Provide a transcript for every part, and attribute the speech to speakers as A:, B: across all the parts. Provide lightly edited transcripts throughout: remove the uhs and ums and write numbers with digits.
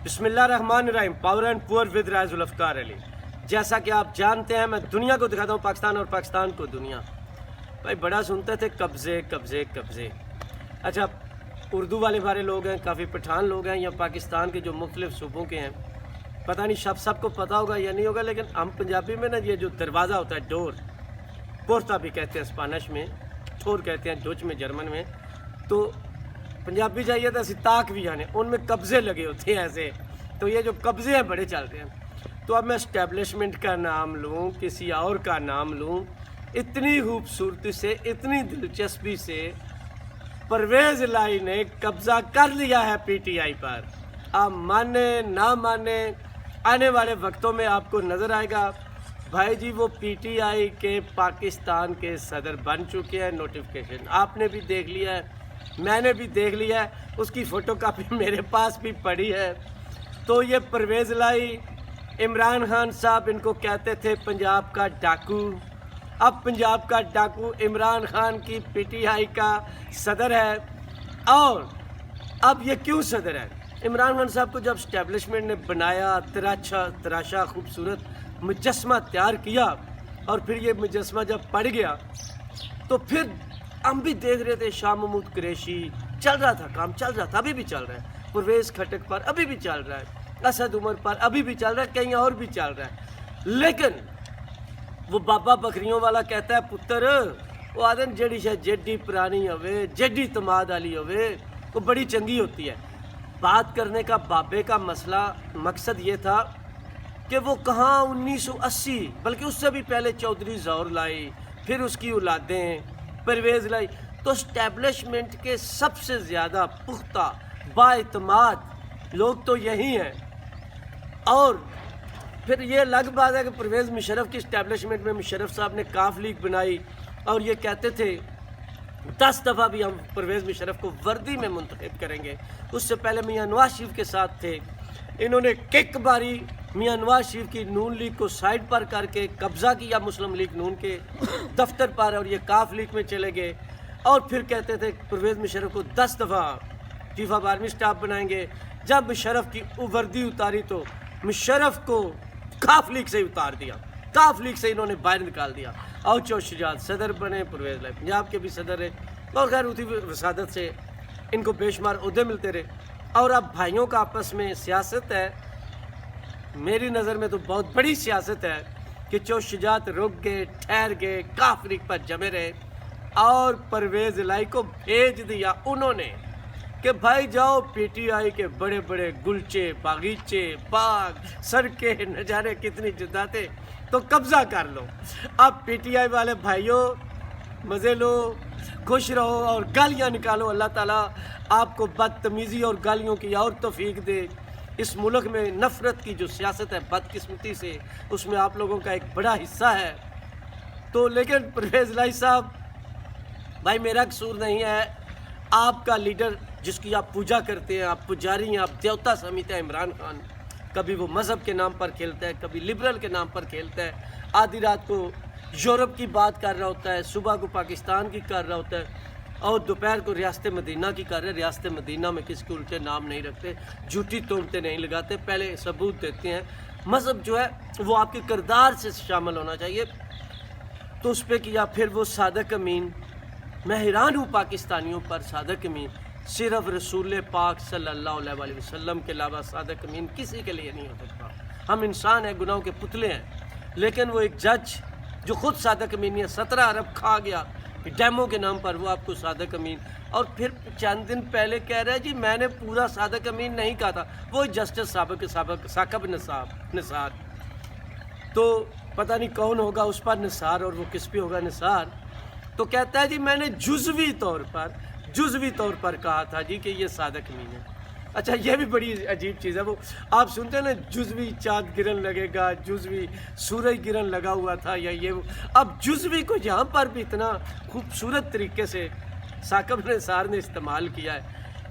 A: بسم اللہ الرحمن الرحیم. پاور اینڈ پور ود رائز الافکار علی. جیسا کہ آپ جانتے ہیں میں دنیا کو دکھاتا ہوں پاکستان اور پاکستان کو دنیا. بھائی بڑا سنتے تھے قبضے قبضے قبضے. اچھا اردو والے ہمارے لوگ ہیں, کافی پٹھان لوگ ہیں یا پاکستان کے جو مختلف صوبوں کے ہیں, پتہ نہیں سب کو پتہ ہوگا یا نہیں ہوگا, لیکن ہم پنجابی میں نا یہ جو دروازہ ہوتا ہے ڈور, پورتا بھی کہتے ہیں اسپانش میں, ٹھور کہتے ہیں ڈچ میں, جرمن میں, تو پنجابی چاہیے تو ایسی تاک بھی آنے ان میں قبضے لگے ہوتے ہیں ایسے. تو یہ جو قبضے ہیں بڑے چلتے ہیں. تو اب میں اسٹیبلشمنٹ کا نام لوں, کسی اور کا نام لوں, اتنی خوبصورتی سے, اتنی دلچسپی سے پرویز الہی نے قبضہ کر لیا ہے پی ٹی آئی پر. آپ مانے نہ مانے, آنے والے وقتوں میں آپ کو نظر آئے گا بھائی جی وہ پی ٹی آئی کے پاکستان کے صدر بن چکے ہیں. نوٹیفیکیشن آپ نے بھی دیکھ لیا ہے, میں نے بھی دیکھ لیا ہے, اس کی فوٹو کاپی میرے پاس بھی پڑی ہے. تو یہ پرویز الہی, عمران خان صاحب ان کو کہتے تھے پنجاب کا ڈاکو. اب پنجاب کا ڈاکو عمران خان کی پی ٹی آئی کا صدر ہے. اور اب یہ کیوں صدر ہے؟ عمران خان صاحب کو جب اسٹیبلشمنٹ نے بنایا, تراشا خوبصورت مجسمہ تیار کیا, اور پھر یہ مجسمہ جب پڑ گیا تو پھر ہم بھی دیکھ رہے تھے. شاہ محمود قریشی چل رہا تھا, کام چل رہا تھا, ابھی بھی چل رہا ہے. پرویز کھٹک پر ابھی بھی چل رہا ہے. اسد عمر پر ابھی بھی چل رہا ہے, کہیں اور بھی چل رہا ہے. لیکن وہ بابا بکریوں والا کہتا ہے پتر, وہ آدم جڑی شاید جیڈی پرانی ہوئے, جیڈی تماد والی ہوئے, وہ بڑی چنگی ہوتی ہے. بات کرنے کا بابے کا مسئلہ مقصد یہ تھا کہ وہ کہاں 1980 بلکہ اس سے بھی پہلے چودھری ظہور لائی, پھر اس کی اولادیں پرویز لائی. تو اسٹیبلشمنٹ کے سب سے زیادہ پختہ با اعتماد لوگ تو یہی ہیں. اور پھر یہ الگ بات ہے کہ پرویز مشرف کی اسٹیبلشمنٹ میں مشرف صاحب نے کاف لیگ بنائی, اور یہ کہتے تھے 10 دفعہ بھی ہم پرویز مشرف کو وردی میں منتخب کریں گے. اس سے پہلے میاں نواز شریف کے ساتھ تھے, انہوں نے کک باری میاں نواز شریف کی نون لیگ کو سائڈ پر کر کے قبضہ کیا مسلم لیگ نون کے دفتر پر, اور یہ کاف لیگ میں چلے گئے. اور پھر کہتے تھے پرویز مشرف کو 10 دفعہ چیف آف آرمی اسٹاف بنائیں گے. جب مشرف کی وردی اتاری تو مشرف کو کاف لیگ سے ہی اتار دیا, کاف لیگ سے انہوں نے باہر نکال دیا. اور شجاعت صدر بنے, پرویز الہی پنجاب کے بھی صدر رہے, اور خیر اسی وسادت سے ان کو بے شمار عہدے ملتے رہے. اور اب بھائیوں کا آپس میں سیاست ہے, میری نظر میں تو بہت بڑی سیاست ہے کہ شجاعت رک گئے, ٹھہر گئے, کاف لیگ پر جمے رہے, اور پرویز الہی کو بھیج دیا انہوں نے کہ بھائی جاؤ پی ٹی آئی کے بڑے بڑے گلچے, باغیچے, باغ, سڑکیں, نہ جانے کتنی جداتیں, تو قبضہ کر لو. اب پی ٹی آئی والے بھائیوں مزے لو, خوش رہو اور گالیاں نکالو. اللہ تعالیٰ آپ کو بدتمیزی اور گالیوں کی اور توفیق دے. اس ملک میں نفرت کی جو سیاست ہے بدقسمتی سے, اس میں آپ لوگوں کا ایک بڑا حصہ ہے. تو لیکن پرویز الہی صاحب, بھائی میرا قصور نہیں ہے, آپ کا لیڈر جس کی آپ پوجا کرتے ہیں, آپ پجاری ہیں, آپ دیوتا سمجھتے ہیں عمران خان, کبھی وہ مذہب کے نام پر کھیلتا ہے, کبھی لبرل کے نام پر کھیلتا ہے, آدھی رات کو یورپ کی بات کر رہا ہوتا ہے, صبح کو پاکستان کی کر رہا ہوتا ہے, اور دوپہر کو ریاست مدینہ کی کر رہے ہیں. ریاست مدینہ میں کسی کے الٹے نام نہیں رکھتے, جھوٹی تہمتیں نہیں لگاتے, پہلے ثبوت دیتے ہیں. مذہب جو ہے وہ آپ کے کردار سے شامل ہونا چاہیے. تو اس پہ کیا. پھر وہ صادق امین, میں حیران ہوں پاکستانیوں پر. صادق امین صرف رسول پاک صلی اللہ علیہ وسلم کے علاوہ صادق امین کسی کے لیے نہیں ہو سکتا. ہم انسان ہیں, گناہوں کے پتلے ہیں, لیکن وہ ایک جج جو خود صادق امین ہے, 17 ارب کھا گیا ڈیموں کے نام پر, وہ آپ کو صادق امین. اور پھر چند دن پہلے کہہ رہا ہے جی میں نے پورا صادق امین نہیں کہا تھا, وہ جسٹس ثاقب نثار. تو پتہ نہیں کون ہوگا اس پر نثار, اور وہ کس پہ ہوگا نثار. تو کہتا ہے جی میں نے جزوی طور پر کہا تھا جی کہ یہ صادق امین ہے. اچھا یہ بھی بڑی عجیب چیز ہے. وہ آپ سنتے ہیں نا جزوی چاند گرن لگے گا, جزوی سورج گرن لگا ہوا تھا, یا یہ اب جزوی کو یہاں پر بھی اتنا خوبصورت طریقے سے ثاقب نثار نے استعمال کیا ہے.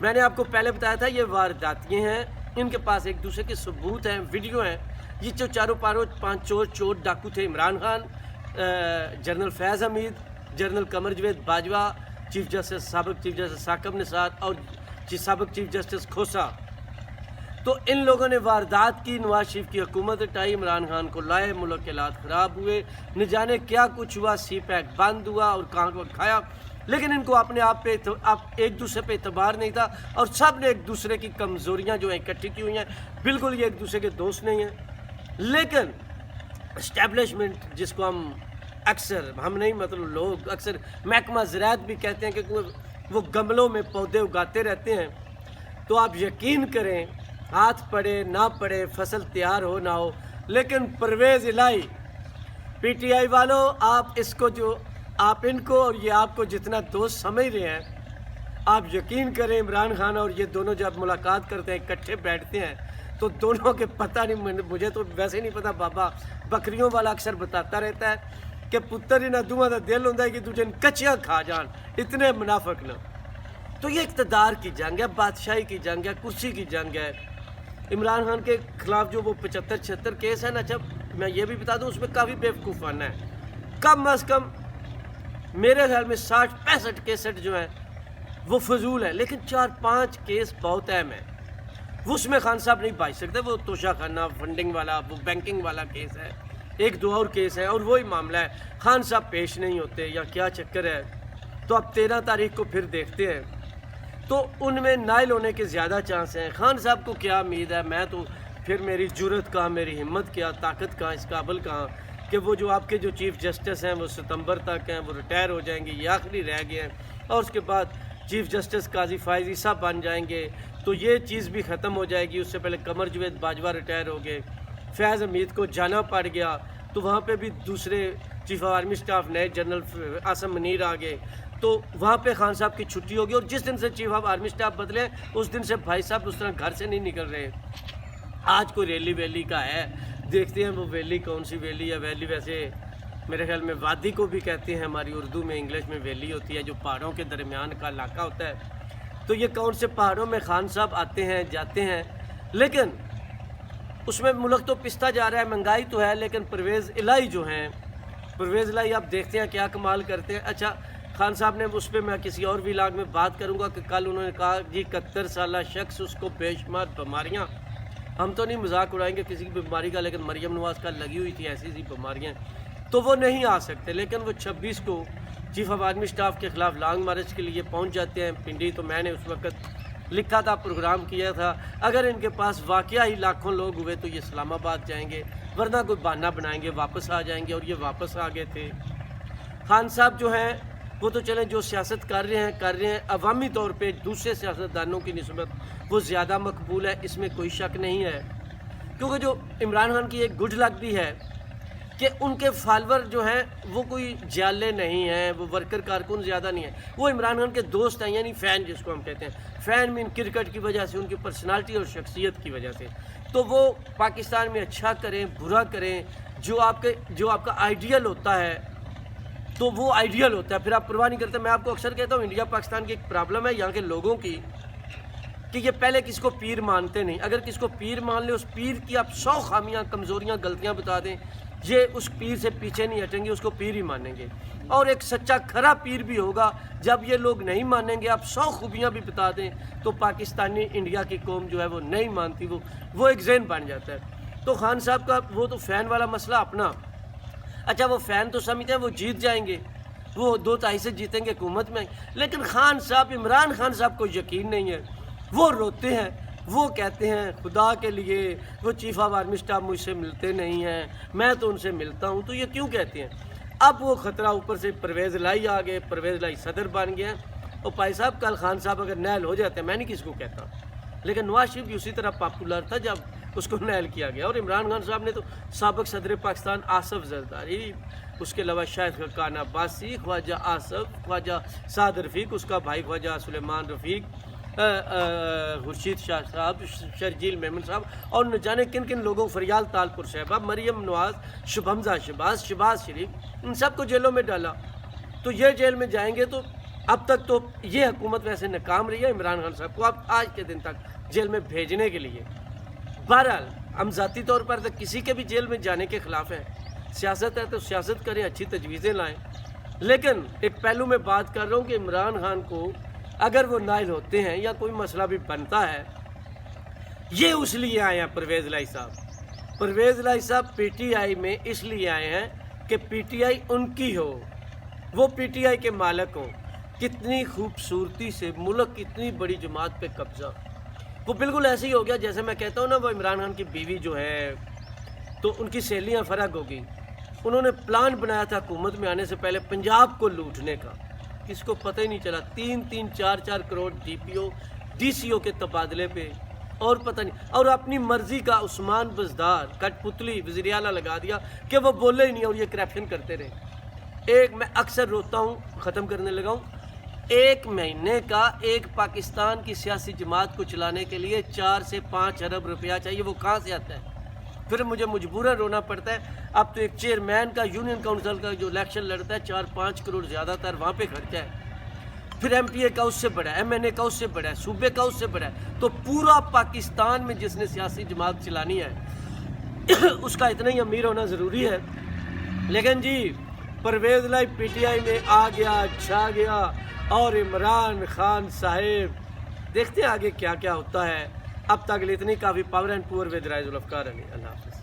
A: میں نے آپ کو پہلے بتایا تھا یہ وارداتیاں ہیں, ان کے پاس ایک دوسرے کے ثبوت ہیں, ویڈیو ہیں. یہ جو چاروں پاروں 5 چور ڈاکو تھے, عمران خان, جنرل فیض حمید, جنرل قمر جاوید باجوہ, سابق چیف جسٹس ثاقب نثار, اور سابق چیف جسٹس کھوسا. تو ان لوگوں نے واردات کی، نواز شریف کی حکومت ہٹائی، عمران خان کو لائے، ملک کے حالات خراب ہوئے، نہ جانے کیا کچھ ہوا، سی پیک بند ہوا اور کہاں کو کھایا، لیکن ان کو اپنے آپ پہ ایک دوسرے پہ اعتبار نہیں تھا، اور سب نے ایک دوسرے کی کمزوریاں جو ہیں اکٹھی کی ہوئی ہیں، بالکل یہ ایک دوسرے کے دوست نہیں ہیں۔ لیکن اسٹیبلشمنٹ جس کو ہم نہیں مطلب لوگ اکثر محکمہ زراعت بھی کہتے ہیں کہ وہ گملوں میں پودے اگاتے رہتے ہیں، تو آپ یقین کریں ہاتھ پڑے نہ پڑے، فصل تیار ہو نہ ہو، لیکن پرویز الہی پی ٹی آئی والوں، آپ ان کو اور یہ آپ کو جتنا دوست سمجھ رہے ہیں، آپ یقین کریں عمران خان اور یہ دونوں جب ملاقات کرتے ہیں، اکٹھے بیٹھتے ہیں، تو دونوں کے پتہ نہیں، مجھے تو ویسے نہیں پتہ، بابا بکریوں والا اکثر بتاتا رہتا ہے کہ پتر نہ دونوں کا دل ہوتا ہے کہ تجھے کچیاں کھا جان، اتنے منافق نہ۔ تو یہ اقتدار کی جنگ ہے، بادشاہی کی جنگ ہے، کرسی کی جنگ ہے۔ عمران خان کے خلاف جو وہ 75-76 کیس ہیں نا، جب میں یہ بھی بتا دوں اس میں کافی بیوقوفانہ ہے، کم از کم میرے خیال میں 60-65 کیسٹ جو ہیں وہ فضول ہے، لیکن 4-5 کیس بہت اہم ہیں، وہ اس میں خان صاحب نہیں بچ سکتے۔ وہ توشہ خانہ فنڈنگ والا، وہ بینکنگ والا کیس ہے، ایک دو اور کیس ہے، اور وہی معاملہ ہے، خان صاحب پیش نہیں ہوتے یا کیا چکر ہے۔ تو اب 13 تاریخ کو پھر دیکھتے ہیں، تو ان میں نائل ہونے کے زیادہ چانس ہیں۔ خان صاحب کو کیا امید ہے؟ میں تو پھر میری جرت کہاں، میری ہمت کیا، طاقت کہاں، اس قابل کہاں کہ وہ جو آپ کے جو چیف جسٹس ہیں وہ ستمبر تک ہیں، وہ ریٹائر ہو جائیں گے، یہ آخری رہ گئے ہیں، اور اس کے بعد چیف جسٹس قاضی فائزی صاحب بن جائیں گے، تو یہ چیز بھی ختم ہو جائے گی۔ اس سے پہلے قمر جاوید باجوہ ریٹائر ہو گئے، فیض حمید کو جانا پڑ گیا، تو وہاں پہ بھی دوسرے چیف آف آرمی اسٹاف نئے جنرل عاصم منیر آ گئے، تو وہاں پہ خان صاحب کی چھٹی ہوگی، اور جس دن سے چیف آف آرمی اسٹاف بدلے اس دن سے بھائی صاحب اس طرح گھر سے نہیں نکل رہے۔ آج کوئی ریلی ویلی کا ہے، دیکھتے ہیں وہ ویلی کون سی ویلی ہے۔ ویلی ویسے میرے خیال میں وادی کو بھی کہتے ہیں، ہماری اردو میں، انگلش میں ویلی ہوتی ہے، جو پہاڑوں کے درمیان کا علاقہ ہوتا ہے۔ تو یہ کون سے پہاڑوں میں خان صاحب آتے ہیں جاتے ہیں، لیکن اس میں ملک تو پستا جا رہا ہے، مہنگائی تو ہے، لیکن پرویز الہی جو ہیں، پرویز الہی آپ دیکھتے ہیں کیا کمال کرتے ہیں۔ اچھا خان صاحب نے اس پہ میں کسی اور ویلاگ میں بات کروں گا کہ کل انہوں نے کہا جی 71 سالہ شخص، اس کو بے شمار بیماریاں، ہم تو نہیں مذاق اڑائیں گے کسی کی بیماری کا، لیکن مریم نواز کا لگی ہوئی تھی ایسی ایسی بیماریاں، تو وہ نہیں آ سکتے، لیکن وہ 26 کو چیف آف آرمی اسٹاف کے خلاف لانگ مارچ کے لیے پہنچ جاتے ہیں پنڈی۔ تو میں نے اس وقت لکھا تھا، پروگرام کیا تھا، اگر ان کے پاس واقعہ ہی لاکھوں لوگ ہوئے تو یہ اسلام آباد جائیں گے، ورنہ کوئی بہانہ بنائیں گے واپس آ جائیں گے، اور یہ واپس آ گئے تھے۔ خان صاحب جو ہیں وہ تو چلیں جو سیاست کر رہے ہیں، عوامی طور پہ دوسرے سیاستدانوں کی نسبت وہ زیادہ مقبول ہے، اس میں کوئی شک نہیں ہے، کیونکہ جو عمران خان کی ایک گڈ لک بھی ہے کہ ان کے فالور جو ہیں وہ کوئی جالے نہیں ہیں، وہ ورکر کارکن زیادہ نہیں ہیں، وہ عمران خان کے دوست ہیں، یعنی فین جس کو ہم کہتے ہیں، فین مین کرکٹ کی وجہ سے، ان کی پرسنالٹی اور شخصیت کی وجہ سے، تو وہ پاکستان میں اچھا کریں برا کریں، جو آپ کا آئیڈیل ہوتا ہے تو وہ آئیڈیل ہوتا ہے، پھر آپ پرواہ نہیں کرتے۔ میں آپ کو اکثر کہتا ہوں انڈیا پاکستان کی ایک پرابلم ہے یہاں کے لوگوں کی کہ یہ پہلے کس کو پیر مانتے نہیں، اگر کس کو پیر مان لے، اس پیر کی آپ 100 خامیاں، کمزوریاں، غلطیاں بتا دیں، یہ اس پیر سے پیچھے نہیں ہٹیں گے، اس کو پیر ہی مانیں گے۔ اور ایک سچا کھرا پیر بھی ہوگا، جب یہ لوگ نہیں مانیں گے، آپ 100 خوبیاں بھی بتا دیں تو پاکستانی انڈیا کی قوم جو ہے وہ نہیں مانتی، وہ ایک ذہن بن جاتا ہے۔ تو خان صاحب کا وہ تو فین والا مسئلہ اپنا، اچھا وہ فین تو سمجھتے ہیں وہ جیت جائیں گے، وہ 2-2.5 سے جیتیں گے حکومت میں، لیکن خان صاحب، عمران خان صاحب کو یقین نہیں ہے، وہ روتے ہیں، وہ کہتے ہیں خدا کے لیے وہ چیف آف آرمی اسٹاف مجھ سے ملتے نہیں ہیں، میں تو ان سے ملتا ہوں، تو یہ کیوں کہتے ہیں؟ اب وہ خطرہ اوپر سے پرویز الہی آ گئے، پرویز الہی صدر بن گئے ہیں، اور بھائی صاحب کل خان صاحب اگر نیل ہو جاتے ہیں، میں نہیں کسی کو کہتا، لیکن نواز شریف بھی اسی طرح پاپولر تھا جب اس کو نیل کیا گیا، اور عمران خان صاحب نے تو سابق صدر پاکستان آصف زرداری، اس کے علاوہ شاہد خاقان عباسی، خواجہ آصف، خواجہ سعد رفیق، اس کا بھائی خواجہ سلیمان رفیق، خورشید شاہ صاحب، شرجیل میمن صاحب، اور نہ جانے کن کن لوگوں، فریال تالپور صاحبہ، مریم نواز، شبھمزہ شہباز شریف، ان سب کو جیلوں میں ڈالا، تو یہ جیل میں جائیں گے۔ تو اب تک تو یہ حکومت ویسے ناکام رہی ہے عمران خان صاحب کو اب آج کے دن تک جیل میں بھیجنے کے لیے۔ بہرحال ہم ذاتی طور پر تو کسی کے بھی جیل میں جانے کے خلاف ہیں، سیاست ہے تو سیاست کریں، اچھی تجویزیں لائیں، لیکن ایک پہلو میں بات کر رہا ہوں کہ عمران خان کو اگر وہ نائل ہوتے ہیں یا کوئی مسئلہ بھی بنتا ہے یہ اس لیے آئے ہیں پرویز الہی صاحب، پرویز الہی صاحب پی ٹی آئی میں اس لیے آئے ہیں کہ پی ٹی آئی ان کی ہو، وہ پی ٹی آئی کے مالک ہوں۔ کتنی خوبصورتی سے ملک اتنی بڑی جماعت پہ قبضہ، وہ بالکل ایسے ہی ہو گیا جیسے میں کہتا ہوں نا، وہ عمران خان کی بیوی جو ہے تو ان کی سہیلیاں فرق ہوگی، انہوں نے پلان بنایا تھا حکومت میں آنے سے پہلے پنجاب کو لوٹنے کا، کس کو پتہ ہی نہیں چلا، 3-4 crore D P O D C O کے تبادلے پہ، اور پتہ نہیں، اور اپنی مرضی کا عثمان بزدار کٹ پتلی وزیر اعلیٰ لگا دیا کہ وہ بولے ہی نہیں اور یہ کرپشن کرتے رہے۔ میں اکثر روتا ہوں، ختم کرنے لگا ہوں، 1 مہینے کا ایک پاکستان کی سیاسی جماعت کو چلانے کے لیے 4 سے 5 ارب روپیہ چاہیے، وہ کہاں سے آتا ہے؟ پھر مجھے مجبوراً رونا پڑتا ہے، اب تو ایک چیئرمین کا یونین کونسل کا جو الیکشن لڑتا ہے 4-5 کروڑ زیادہ تر وہاں پہ خرچہ ہے، پھر ایم پی اے کا اس سے بڑا ہے، ایم این اے کا اس سے بڑا ہے، صوبے کا اس سے بڑا ہے، تو پورا پاکستان میں جس نے سیاسی جماعت چلانی ہے اس کا اتنا ہی امیر ہونا ضروری ہے۔ لیکن جی پرویز الہی پی ٹی آئی میں آ گیا، چھا گیا، اور عمران خان صاحب دیکھتے ہیں آگے کیا کیا ہوتا ہے۔ اب تک اتنی کافی، پاور اینڈ پور ود رائے ذوالفقار علی، اللہ حافظ۔